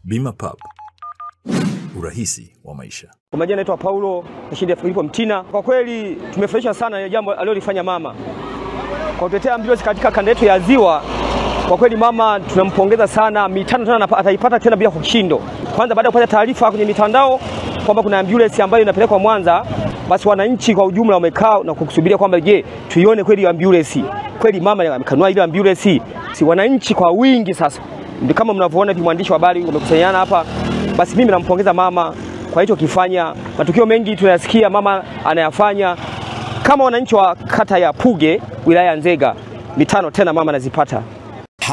Bima Pub, urahisi wa maisha. Kwa majina naitwa Paulo Rashid Filipo Mtina. Kwa kweli tumefurahishwa sana na jambo alilofanya mama kwa kutetea ambulance katika kanda yetu ya Ziwa. Kwa kweli mama tunampongeza sana, mitano tena ataipata tena bila kishindo. Kwanza baada ya kupata taarifa kwenye mitandao kwamba kuna ambulance ambayo inapelekwa Mwanza, basi wananchi kwa ujumla wamekaa na kukusubiria kwamba je, tuione kweli ambulance. Kweli mama amekanua ile ambulance. Si wananchi kwa wingi sasa. Ndio kama mnavyoona mwandishi wa habari wamekusanyana hapa. Basi mimi nampongeza mama kwa hicho kifanya. Matukio mengi tunayasikia mama anayafanya. Kama wananchi wa kata ya Puge, wilaya ya Nzega, mitano tena mama anazipata.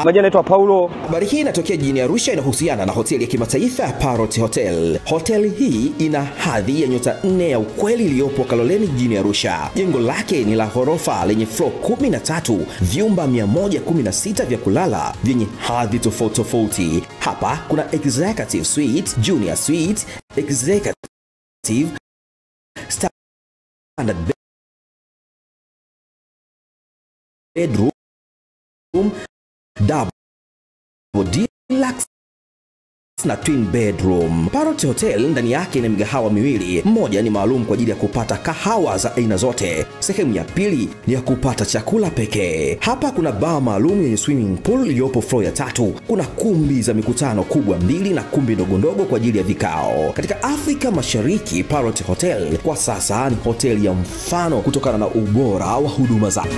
Majina naitwa Paulo. Habari hii inatokea jijini Arusha, inahusiana na hoteli ya kimataifa Parrot Hotel. Hoteli hii ina hadhi ya nyota 4 ya ukweli iliyopo Kaloleni jijini Arusha. Jengo lake ni la ghorofa lenye floor 13, vyumba 116 vya kulala vyenye hadhi tofauti tofauti. Hapa kuna executive suite, junior suite, executive, standard bedroom, double deluxe na twin bedroom. Parrot Hotel ndani yake ina migahawa miwili. Mmoja ni maalum kwa ajili ya kupata kahawa za aina zote. Sehemu ya pili ni ya kupata chakula pekee. Hapa kuna bar maalum yenye swimming pool iliyopo floor ya 3. Kuna kumbi za mikutano kubwa 2 na kumbi ndogo ndogo kwa ajili ya vikao. Katika Afrika Mashariki, Parrot Hotel kwa sasa ni hoteli ya mfano kutokana na ubora wa huduma zake.